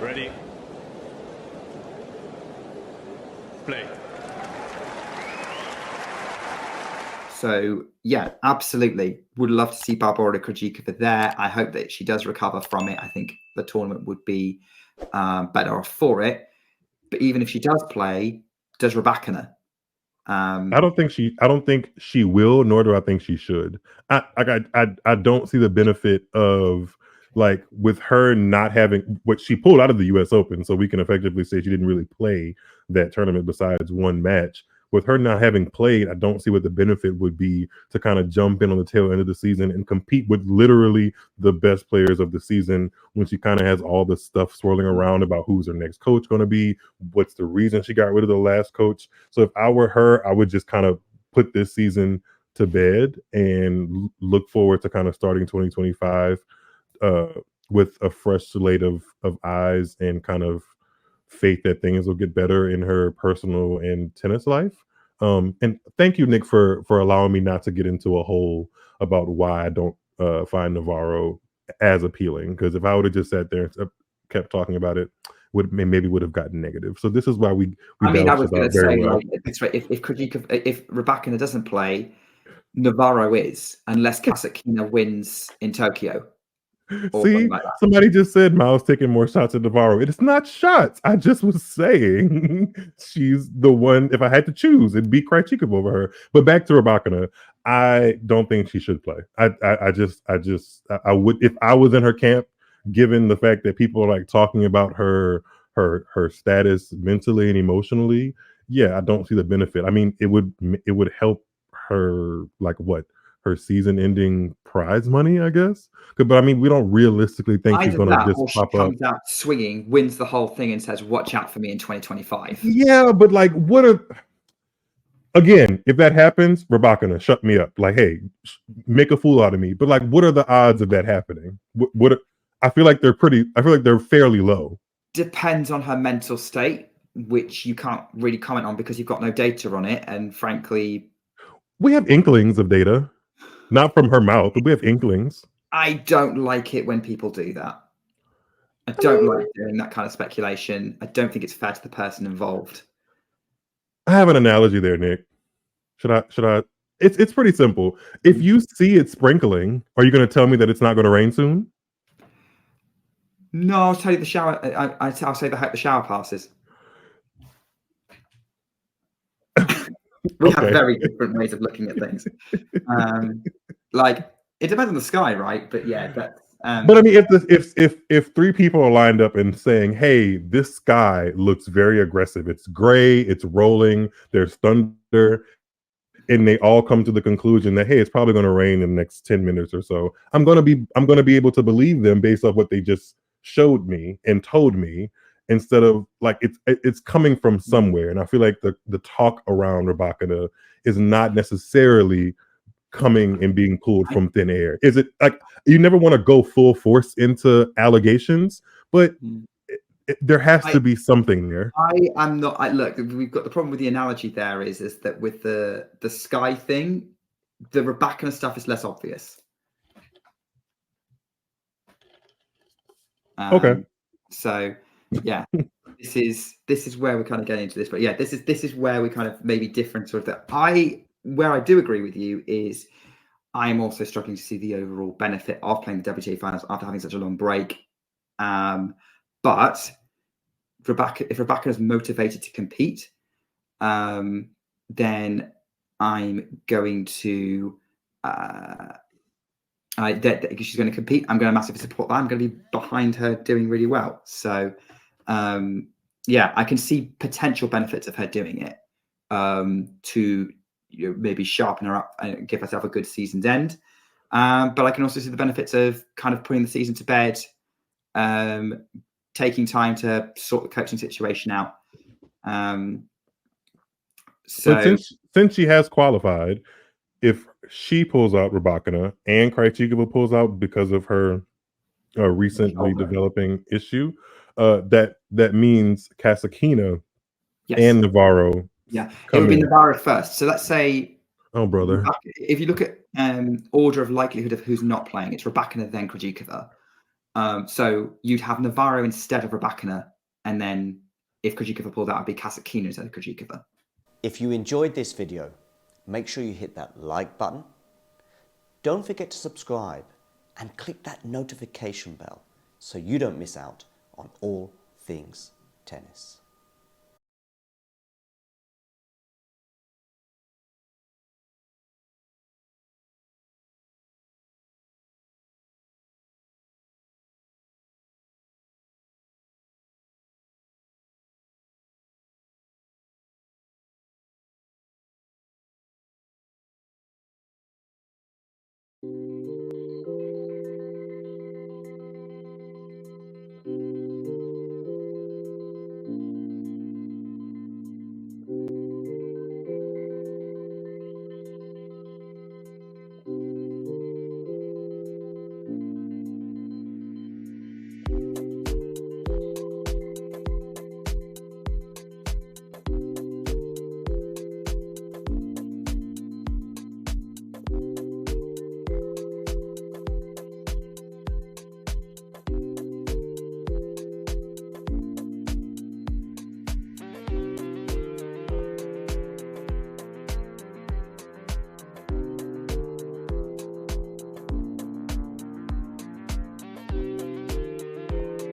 Ready. Play. So, yeah, absolutely. Would love to see Barbora Krejcikova there. I hope that she does recover from it. I think the tournament would be better off for it. But even if she does play, does Rybakina? I don't think she will, nor do I think she should. I don't see the benefit of, like, with her not having what she pulled out of the U.S. Open, so we can effectively say she didn't really play that tournament besides one match. With her not having played, I don't see what the benefit would be to kind of jump in on the tail end of the season and compete with literally the best players of the season when she kind of has all this stuff swirling around about who's her next coach going to be, what's the reason she got rid of the last coach. So if I were her, I would just kind of put this season to bed and look forward to kind of starting 2025 with a fresh slate of eyes and kind of faith that things will get better in her personal and tennis life. And thank you, Nick, for allowing me not to get into a hole about why I don't find Navarro as appealing. Because if I would have just sat there and kept talking about it, maybe would have gotten negative. So this is why we I mean, I was going to say, well. like, if Rybakina doesn't play, Navarro is, unless Kasatkina wins in Tokyo. See, like somebody just said Miles taking more shots at Navarro. It is not shots. I just was saying she's the one. If I had to choose, it'd be Krejcikova over her. But back to Rybakina, I don't think she should play. I would, if I was in her camp, given the fact that people are like talking about her status mentally and emotionally. Yeah, I don't see the benefit. I mean, it would help her, like, what, her season-ending prize money, I guess. But I mean, we don't realistically think she's going to just pop up. Comes out swinging, wins the whole thing, and says, "Watch out for me in 2025." Yeah, but like, again, if that happens, Rybakina, shut me up. Like, hey, make a fool out of me. But like, what are the odds of that happening? I feel like they're fairly low. Depends on her mental state, which you can't really comment on because you've got no data on it. And frankly, we have inklings of data. Not from her mouth, but we have inklings. I don't like it when people do that. I don't like doing that kind of speculation. I don't think it's fair to the person involved. I have an analogy there, Nick. Should I? It's pretty simple. If you see it sprinkling, are you going to tell me that it's not going to rain soon? No, I'll tell you the shower. I'll say the shower passes. We have very different ways of looking at things. Like, it depends on the sky, right? But yeah, that's. But I mean, if three people are lined up and saying, "Hey, this sky looks very aggressive. It's gray. It's rolling. There's thunder," and they all come to the conclusion that, hey, it's probably going to rain in the next 10 minutes or so, I'm going to be able to believe them based off what they just showed me and told me, instead of like it's coming from somewhere. And I feel like the talk around Rybakina is not necessarily coming and being pulled from thin air. Is it like, you never want to go full force into allegations, but there has to be something there. I'm not. Look, we've got the problem with the analogy there is that with the sky thing, the Rybakina stuff is less obvious. Okay. So yeah, this is where we're kind of getting into this. But yeah, this is where we kind of maybe different sort of where I do agree with you is I am also struggling to see the overall benefit of playing the WTA Finals after having such a long break. But if Rybakina is motivated to compete, then I'm going to she's going to compete. I'm going to massively support that. I'm going to be behind her doing really well. So yeah, I can see potential benefits of her doing it to maybe sharpen her up and give herself a good season's end. But I can also see the benefits of kind of putting the season to bed, taking time to sort the coaching situation out. So since she has qualified, if she pulls out Rybakina and Krejcikova pulls out because of her recently developing issue, that means Kasatkina and Navarro. Yeah, it would be Navarro first. So let's say, oh brother, if you look at order of likelihood of who's not playing, it's Rybakina then Krejcikova. So you'd have Navarro instead of Rybakina, and then if Krejcikova pulled out, it'd be Kasatkina instead of Krejcikova. If you enjoyed this video, make sure you hit that like button. Don't forget to subscribe and click that notification bell so you don't miss out on all things tennis.